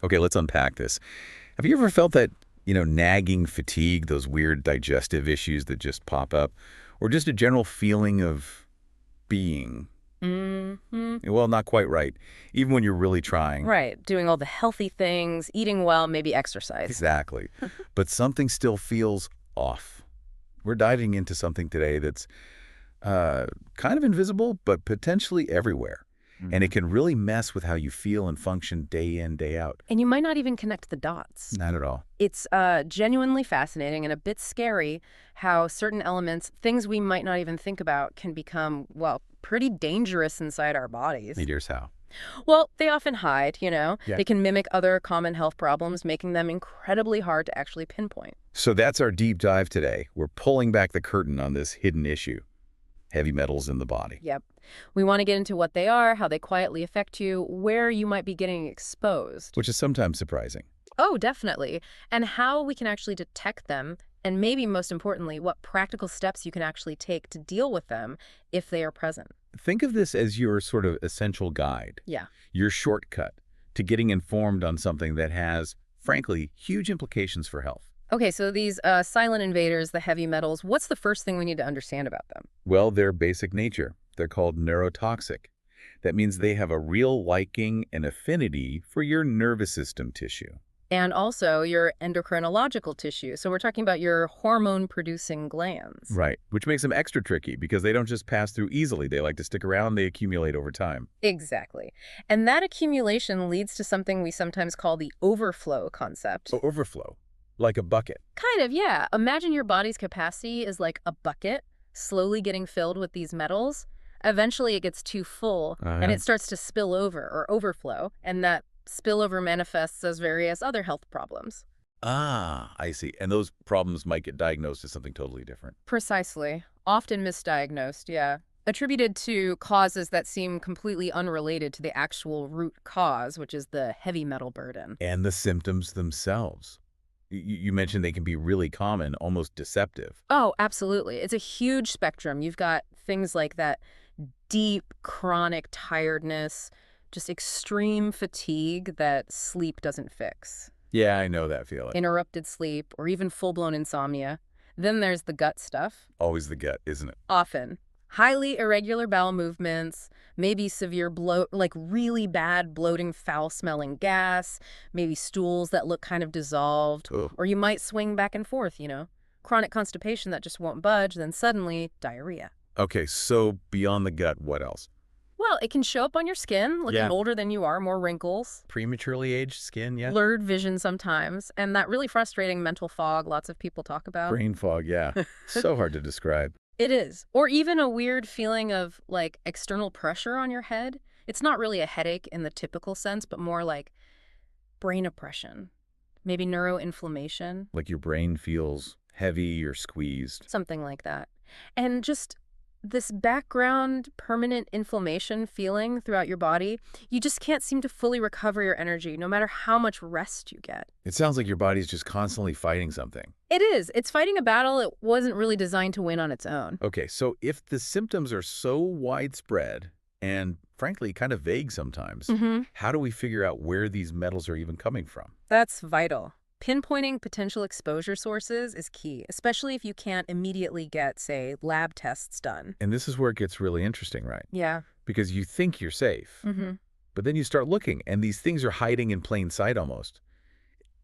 Okay, let's unpack this. Have you ever felt that, nagging fatigue, those weird digestive issues that just pop up, or just a general feeling of being, Hmm. well, not quite right, even when you're really trying? Right. Doing all the healthy things, eating well, maybe exercise. Exactly. But something still feels off. We're diving into something today that's uh, kind of invisible, but potentially everywhere. And it Mhm. can really mess with how you feel and function day in, day out. And you might not even connect the dots. Not at all. It's genuinely fascinating and a bit scary how certain elements, things we might not even think about, can become, well, pretty dangerous inside our bodies. Here's how. Well, they often hide. Yeah. They can mimic other common health problems, making them incredibly hard to actually pinpoint. So that's our deep dive today. We're pulling back the curtain on this hidden issue, heavy metals in the body. Yep. We want to get into what they are, how they quietly affect you, where you might be getting exposed. Which is sometimes surprising. Oh, definitely. And how we can actually detect them, and maybe most importantly, what practical steps you can actually take to deal with them if they are present. Think of this as your sort of essential guide, Yeah. your shortcut to getting informed on something that has, frankly, huge implications for health. Okay, so these silent invaders, the heavy metals, what's the first thing we need to understand about them? Well, their basic nature. They're called neurotoxic. That means they have a real liking and affinity for your nervous system tissue. And also your endocrinological tissue. So we're talking about your hormone-producing glands. Right. Which makes them extra tricky because they don't just pass through easily. They like to stick around, they accumulate over time. Exactly. And that accumulation leads to something we sometimes call the overflow concept. Overflow, like a bucket. Kind of, yeah. Imagine your body's capacity is like a bucket slowly getting filled with these metals. Eventually it gets too full and it starts to spill over or overflow, and that spillover manifests as various other health problems. Ah, I see. And those problems might get diagnosed as something totally different. Precisely. Often misdiagnosed, yeah. Attributed to causes that seem completely unrelated to the actual root cause, which is the heavy metal burden. And the symptoms themselves. You mentioned they can be really common, almost deceptive. Oh, absolutely. It's a huge spectrum. You've got things like that deep, chronic tiredness, just extreme fatigue that sleep doesn't fix, Yeah, I know that feeling. interrupted sleep, or even full-blown insomnia. Then there's the gut stuff. Always the gut, isn't it? Often. Highly irregular bowel movements, maybe severe bloat, like really bad bloating, foul-smelling gas, maybe stools that look kind of dissolved, Ugh. or you might swing back and forth. Chronic constipation that just won't budge, then suddenly diarrhea. Okay, so beyond the gut, what else? Well, it can show up on your skin, looking Yeah. older than you are, more wrinkles, Prematurely aged skin, yeah? blurred vision sometimes, and that really frustrating mental fog lots of people talk about. Brain fog, yeah. So hard to describe. It is. Or even a weird feeling of, like, external pressure on your head. It's not really a headache in the typical sense, but more like brain oppression, maybe neuroinflammation, Like your brain feels heavy or squeezed. something like that. And just this background permanent inflammation feeling throughout your body, you just can't seem to fully recover your energy no matter how much rest you get. It sounds like your body's just constantly fighting something. It is. It's fighting a battle it wasn't really designed to win on its own. Okay, so if the symptoms are so widespread and frankly kind of vague sometimes, Mm-hmm. how do we figure out where these metals are even coming from? That's vital. Pinpointing potential exposure sources is key, especially if you can't immediately get, say, lab tests done. And this is where it gets really interesting, right? Yeah. Because you think you're safe, Mm-hmm. but then you start looking and these things are hiding in plain sight almost.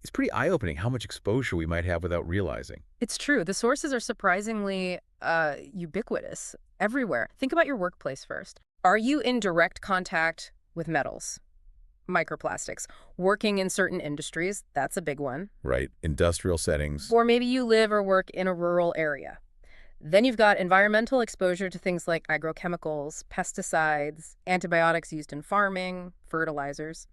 It's pretty eye-opening how much exposure we might have without realizing. It's true. The sources are surprisingly ubiquitous everywhere. Think about your workplace first. Are you in direct contact with metals? Microplastics. Working in certain industries, that's a big one. Right, industrial settings. Or maybe you live or work in a rural area. Then you've got environmental exposure to things like agrochemicals, pesticides, antibiotics used in farming, fertilizers,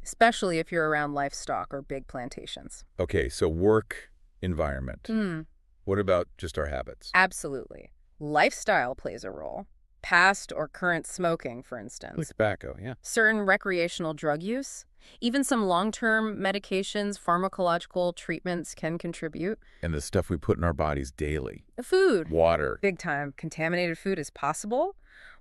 especially if you're around livestock or big plantations. Okay, so work environment. Hmm. What about just our habits? Absolutely. Lifestyle plays a role. Past or current smoking, for Like instance. tobacco, yeah. Certain recreational drug use. Even some long-term medications, pharmacological treatments can contribute. And the stuff we put in our bodies daily. Food. Water. Big time. Contaminated food is possible.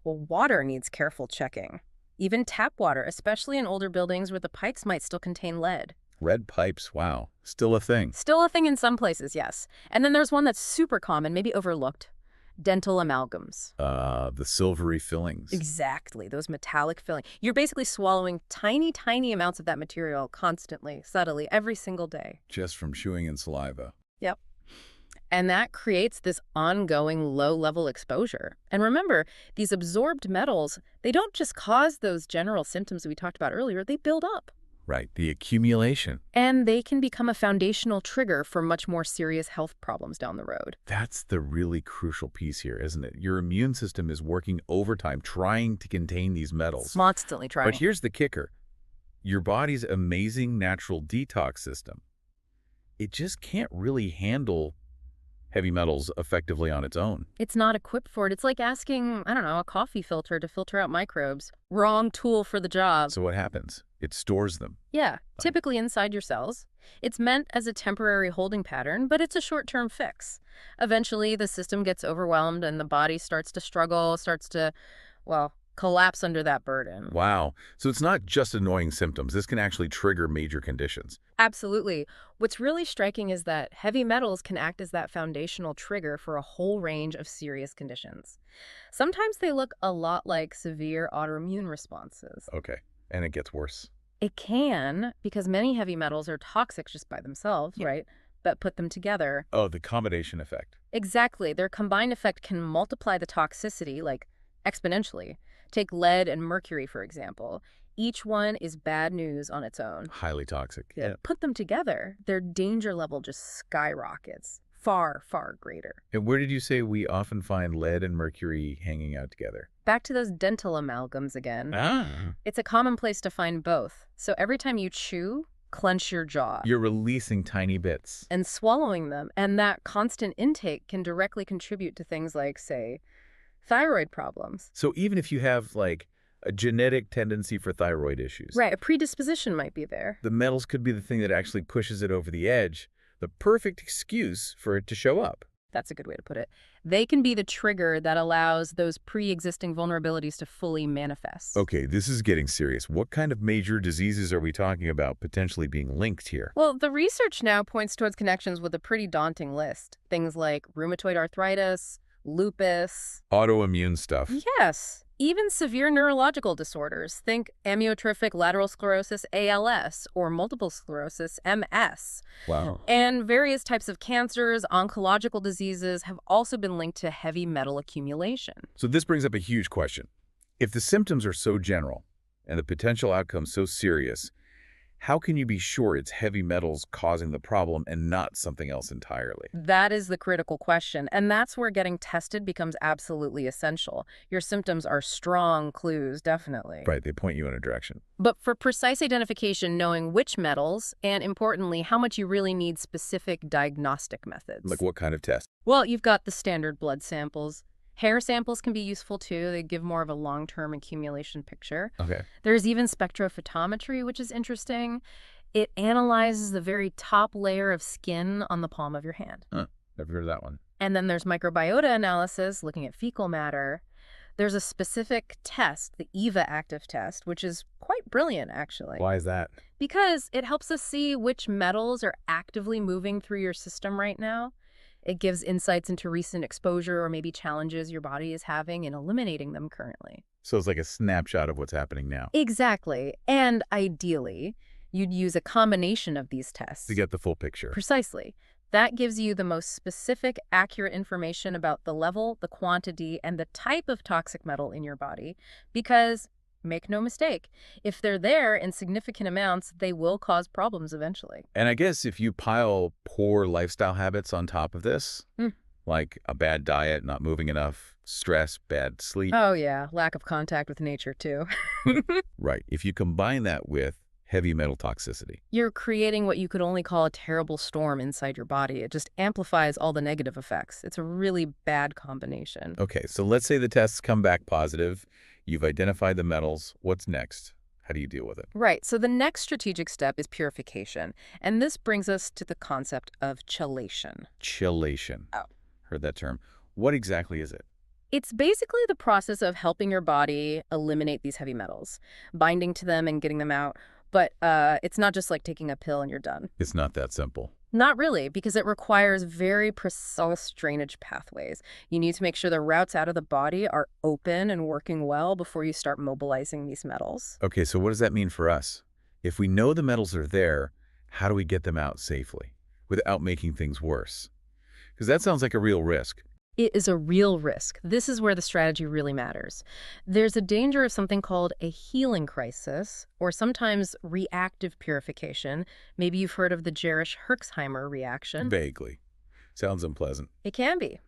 Well, water needs careful checking. Even tap water, especially in older buildings where the pipes might still contain lead. Red pipes, wow. Still a thing. Still a thing in some places, yes. And then there's one that's super common, maybe overlooked. Dental amalgams. The silvery fillings. Exactly, those metallic fillings. You're basically swallowing tiny, tiny amounts of that material constantly, subtly, every single day. Just from chewing and saliva. Yep. And that creates this ongoing low-level exposure. And remember, these absorbed metals, they don't just cause those general symptoms we talked about earlier, they build up. Right, the accumulation. And they can become a foundational trigger for much more serious health problems down the road. That's the really crucial piece here, isn't it? Your immune system is working overtime trying to contain these metals. Constantly trying. But here's the kicker. Your body's amazing natural detox system, it just can't really handle heavy metals effectively on its own. It's not equipped for it. It's like asking, I don't know, a coffee filter to filter out microbes. Wrong tool for the job. So what happens? It stores them. Yeah, typically inside your cells. It's meant as a temporary holding pattern, but it's a short-term fix. Eventually, the system gets overwhelmed and the body starts to struggle, starts to, well, collapse under that burden. Wow. So it's not just annoying symptoms. This can actually trigger major conditions. Absolutely. What's really striking is that heavy metals can act as that foundational trigger for a whole range of serious conditions. Sometimes they look a lot like severe autoimmune responses. Okay. And it gets worse. It can, because many heavy metals are toxic just by themselves, right? But put them together. Oh, the combination effect. Exactly. Their combined effect can multiply the toxicity, like exponentially. Take lead and mercury, for example. Each one is bad news on its own. Highly toxic. Yeah. Put them together, their danger level just skyrockets. Far, far greater. And where did you say we often find lead and mercury hanging out together? Back to those dental amalgams again. Ah. It's a common place to find both. So every time you chew, clench your jaw. You're releasing tiny bits. And swallowing them. And that constant intake can directly contribute to things like, say, thyroid problems. So even if you have, like, a genetic tendency for thyroid issues. Right, a predisposition might be there. The metals could be the thing that actually pushes it over the edge. The perfect excuse for it to show up. That's a good way to put it. They can be the trigger that allows those pre-existing vulnerabilities to fully manifest. Okay, this is getting serious. What kind of major diseases are we talking about potentially being linked here? Well, the research now points towards connections with a pretty daunting list. Things like rheumatoid arthritis, lupus. Autoimmune stuff. Yes. Even severe neurological disorders. Think amyotrophic lateral sclerosis, ALS, or multiple sclerosis, MS. Wow. And various types of cancers, oncological diseases have also been linked to heavy metal accumulation. So this brings up a huge question. If the symptoms are so general and the potential outcome so serious, how can you be sure it's heavy metals causing the problem and not something else entirely? That is the critical question, and that's where getting tested becomes absolutely essential. Your symptoms are strong clues, definitely. Right, they point you in a direction. But for precise identification, knowing which metals, and importantly, how much you really need specific diagnostic methods. Like what kind of test? Well, you've got the standard blood samples. Hair samples can be useful too. They give more of a long-term accumulation picture. Okay. There's even spectrophotometry, which is interesting. It analyzes the very top layer of skin on the palm of your hand. Huh. Never heard of that one. And then there's microbiota analysis, looking at fecal matter. There's a specific test, the EVA active test, which is quite brilliant, actually. Why is that? Because it helps us see which metals are actively moving through your system right now. It gives insights into recent exposure or maybe challenges your body is having in eliminating them currently. So it's like a snapshot of what's happening now. Exactly. And ideally, you'd use a combination of these tests. To get the full picture. Precisely. That gives you the most specific, accurate information about the level, the quantity, and the type of toxic metal in your body. Because, make no mistake, if they're there in significant amounts, they will cause problems eventually. And I guess if you pile poor lifestyle habits on top of this, like a bad diet, not moving enough, stress, bad sleep. Oh yeah, lack of contact with nature too. Right. If you combine that with heavy metal toxicity. You're creating what you could only call a terrible storm inside your body. It just amplifies all the negative effects. It's a really bad combination. Okay, so let's say the tests come back positive. You've identified the metals. What's next? How do you deal with it? Right. So the next strategic step is purification. And this brings us to the concept of chelation. Chelation. Oh. Heard that term. What exactly is it? It's basically the process of helping your body eliminate these heavy metals, binding to them and getting them out. But it's not just like taking a pill and you're done. It's not that simple. Not really, because it requires very precise drainage pathways. You need to make sure the routes out of the body are open and working well before you start mobilizing these metals. Okay, so what does that mean for us? If we know the metals are there, how do we get them out safely without making things worse? Because that sounds like a real risk. It is a real risk. This is where the strategy really matters. There's a danger of something called a healing crisis, or sometimes reactive purification. Maybe you've heard of the Jerish-Herxheimer reaction. Vaguely. Sounds unpleasant. It can be.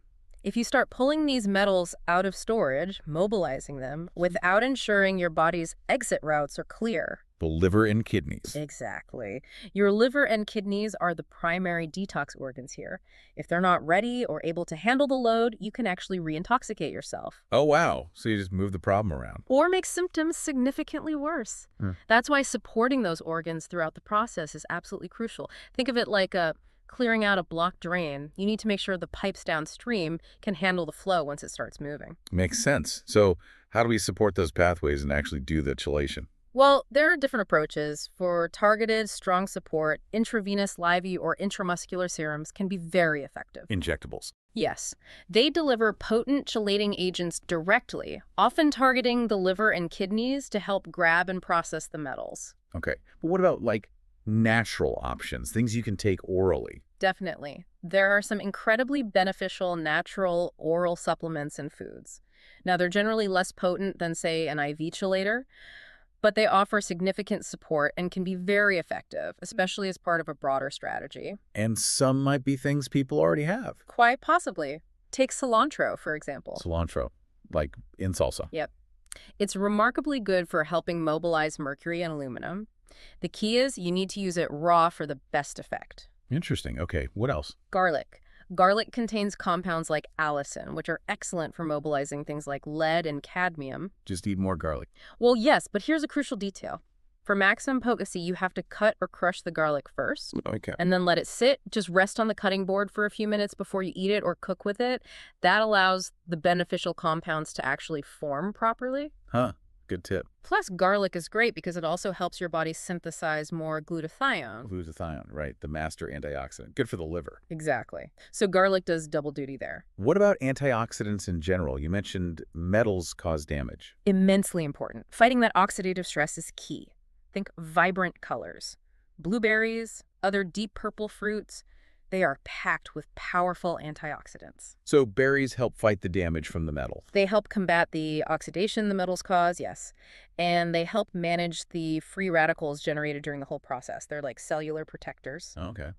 If you start pulling these metals out of storage, mobilizing them, without ensuring your body's exit routes are clear. The liver and kidneys. Exactly. Your liver and kidneys are the primary detox organs here. If they're not ready or able to handle the load, you can actually re-intoxicate yourself. Oh, wow. So you just move the problem around. Or make symptoms significantly worse. That's why supporting those organs throughout the process is absolutely crucial. Think of it like clearing out a blocked drain. You need to make sure the pipes downstream can handle the flow once it starts moving. Makes sense. So how do we support those pathways and actually do the chelation? Well, there are different approaches. For targeted, strong support, intravenous live or intramuscular serums can be very effective. Injectables. Yes, they deliver potent chelating agents directly, often targeting the liver and kidneys to help grab and process the metals. Okay. But what about, like, natural options, things you can take orally? Definitely. There are some incredibly beneficial natural oral supplements and foods. Now, they're generally less potent than, say, an IV chelator, but they offer significant support and can be very effective, especially as part of a broader strategy. And some might be things people already have. Quite possibly. Take cilantro, for example. Cilantro, like in salsa. Yep. It's remarkably good for helping mobilize mercury and aluminum. The key is you need to use it raw for the best effect. Interesting. Okay, what else? Garlic. Garlic contains compounds like allicin, which are excellent for mobilizing things like lead and cadmium. Just eat more garlic. Well, yes, but here's a crucial detail. For maximum potency, you have to cut or crush the garlic first, Okay. and then let it sit. Just rest on the cutting board for a few minutes before you eat it or cook with it. That allows the beneficial compounds to actually form properly. Huh. Good tip. Plus, garlic is great because it also helps your body synthesize more glutathione. Glutathione, right, the master antioxidant. Good for the liver. Exactly. So garlic does double duty there. What about antioxidants in general? You mentioned metals cause damage. Immensely important. Fighting that oxidative stress is key. Think vibrant colors. Blueberries, other deep purple fruits, they are packed with powerful antioxidants. So berries help fight the damage from the metal. They help combat the oxidation the metals cause, yes. And they help manage the free radicals generated during the whole process. They're like cellular protectors. Okay.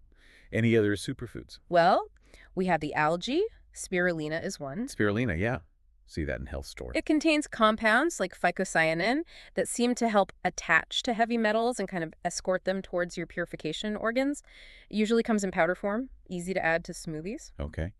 Any other superfoods? Well, we have the algae. Spirulina is one. Spirulina, yeah. See that in health store. It contains compounds like phycocyanin that seem to help attach to heavy metals and kind of escort them towards your purification organs. It usually comes in powder form, easy to add to smoothies. Okay.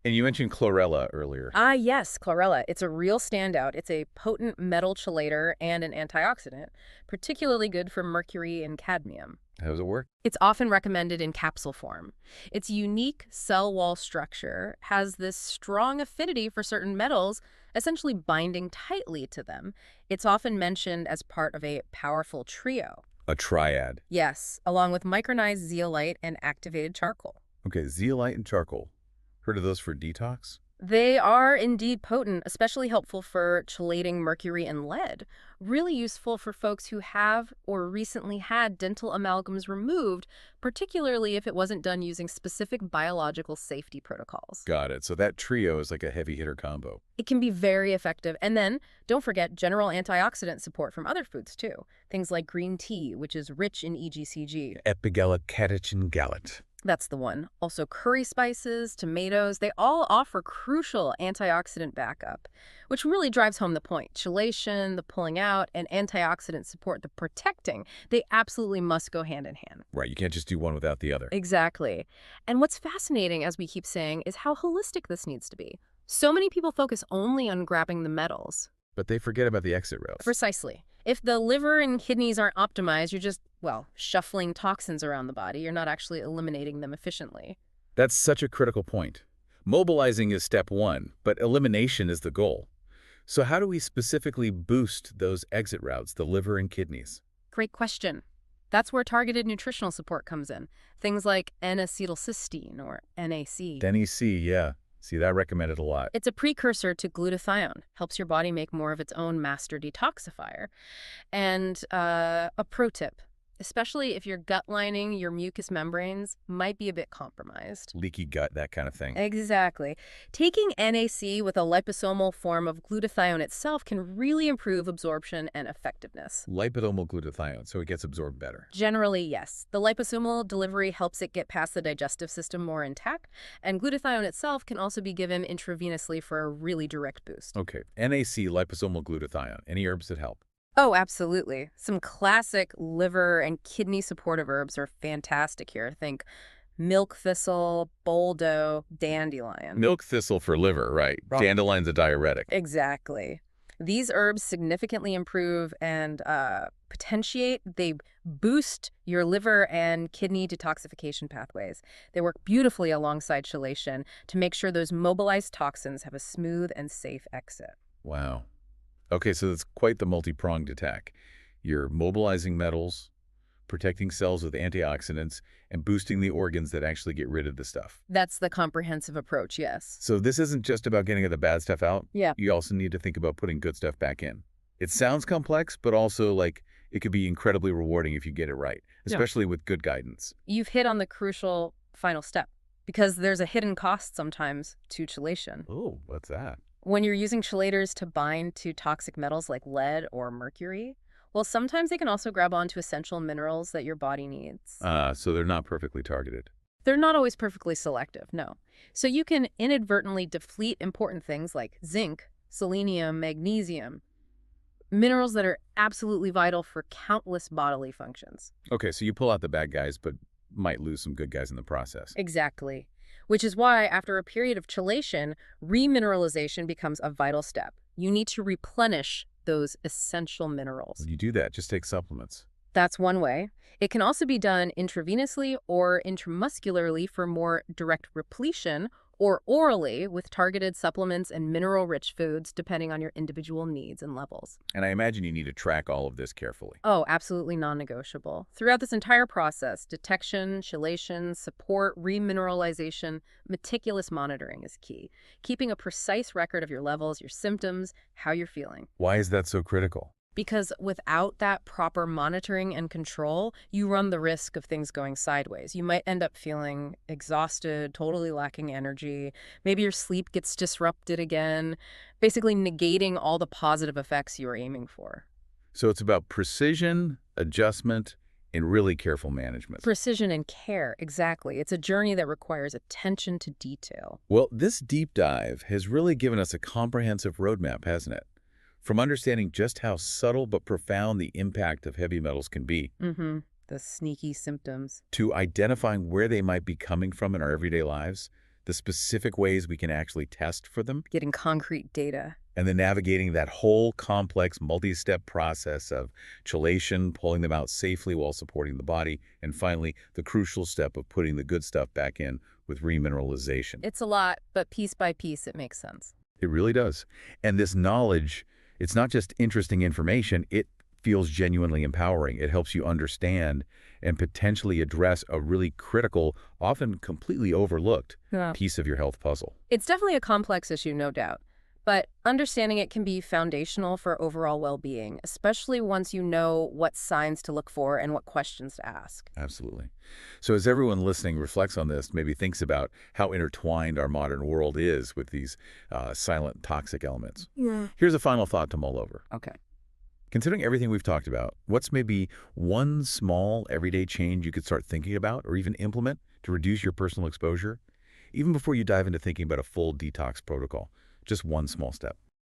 And you mentioned chlorella earlier. Ah, yes, chlorella. It's a real standout. It's a potent metal chelator and an antioxidant, particularly good for mercury and cadmium. How does it work? It's often recommended in capsule form. Its unique cell wall structure has this strong affinity for certain metals, essentially binding tightly to them. It's often mentioned as part of a powerful trio. A triad. Yes, along with micronized zeolite and activated charcoal. Okay, zeolite and charcoal. Heard of those for detox? They are indeed potent, especially helpful for chelating mercury and lead. Really useful for folks who have or recently had dental amalgams removed, particularly if it wasn't done using specific biological safety protocols. Got it. So that trio is like a heavy hitter combo. It can be very effective. And then, don't forget general antioxidant support from other foods too. Things like green tea, which is rich in EGCG. Epigallocatechin gallate. That's the one. Also curry spices, tomatoes, they all offer crucial antioxidant backup, which really drives home the point. Chelation, the pulling out, and antioxidant support, the protecting, they absolutely must go hand in hand. Right, you can't just do one without the other. Exactly. And what's fascinating, as we keep saying, is how holistic this needs to be. So many people focus only on grabbing the metals. But they forget about the exit routes. Precisely. If the liver and kidneys aren't optimized, you're just, well, shuffling toxins around the body. You're not actually eliminating them efficiently. That's such a critical point. Mobilizing is step one, but elimination is the goal. So how do we specifically boost those exit routes, the liver and kidneys? Great question. That's where targeted nutritional support comes in. Things like N-acetylcysteine or NAC. NEC, yeah. See, that recommended a lot. It's a precursor to glutathione, helps your body make more of its own master detoxifier. And a pro tip, especially if your gut lining, your mucous membranes might be a bit compromised. Leaky gut, that kind of thing. Exactly. Taking NAC with a liposomal form of glutathione itself can really improve absorption and effectiveness. Liposomal glutathione, so it gets absorbed better. Generally, yes. The liposomal delivery helps it get past the digestive system more intact, and glutathione itself can also be given intravenously for a really direct boost. Okay, NAC, liposomal glutathione. Any herbs that help? Oh, absolutely. Some classic liver and kidney supportive herbs are fantastic here. Think milk thistle, boldo, dandelion. Milk thistle for liver, right. Wrong. Dandelion's a diuretic. Exactly. These herbs significantly improve and potentiate. They boost your liver and kidney detoxification pathways. They work beautifully alongside chelation to make sure those mobilized toxins have a smooth and safe exit. Wow. Okay, so that's quite the multi-pronged attack. You're mobilizing metals, protecting cells with antioxidants, and boosting the organs that actually get rid of the stuff. That's the comprehensive approach, yes. So this isn't just about getting the bad stuff out. Yeah. You also need to think about putting good stuff back in. It sounds complex, but also like it could be incredibly rewarding if you get it right, especially with good guidance. You've hit on the crucial final step, because there's a hidden cost sometimes to chelation. Oh, what's that? When you're using chelators to bind to toxic metals like lead or mercury, well, sometimes they can also grab onto essential minerals that your body needs. So they're not perfectly targeted. They're not always perfectly selective, no. So you can inadvertently deplete important things like zinc, selenium, magnesium, minerals that are absolutely vital for countless bodily functions. Okay, so you pull out the bad guys, but might lose some good guys in the process. Exactly. Which is why, after a period of chelation, remineralization becomes a vital step. You need to replenish those essential minerals. When you do that, just take supplements. That's one way. It can also be done intravenously or intramuscularly for more direct repletion, or orally with targeted supplements and mineral-rich foods depending on your individual needs and levels. And I imagine you need to track all of this carefully. Oh, absolutely non-negotiable. Throughout this entire process, detection, chelation, support, remineralization, meticulous monitoring is key. Keeping a precise record of your levels, your symptoms, how you're feeling. Why is that so critical? Because without that proper monitoring and control, you run the risk of things going sideways. You might end up feeling exhausted, totally lacking energy. Maybe your sleep gets disrupted again, basically negating all the positive effects you were aiming for. So it's about precision, adjustment, and really careful management. Precision and care, exactly. It's a journey that requires attention to detail. Well, this deep dive has really given us a comprehensive roadmap, hasn't it? From understanding just how subtle but profound the impact of heavy metals can be, The sneaky symptoms, to identifying where they might be coming from in our everyday lives, the specific ways we can actually test for them, getting concrete data. and then navigating that whole complex multi-step process of chelation, pulling them out safely while supporting the body, and finally, the crucial step of putting the good stuff back in with remineralization. It's a lot, but piece by piece, it makes sense. It really does. And this knowledge, it's not just interesting information, it feels genuinely empowering. It helps you understand and potentially address a really critical, often completely overlooked piece of your health puzzle. It's definitely a complex issue, no doubt. But understanding it can be foundational for overall well-being, especially once you know what signs to look for and what questions to ask. Absolutely. So as everyone listening reflects on this, maybe thinks about how intertwined our modern world is with these silent toxic elements. Here's a final thought to mull over. Okay. Considering everything we've talked about, what's maybe one small everyday change you could start thinking about or even implement to reduce your personal exposure, even before you dive into thinking about a full detox protocol? Just one small step.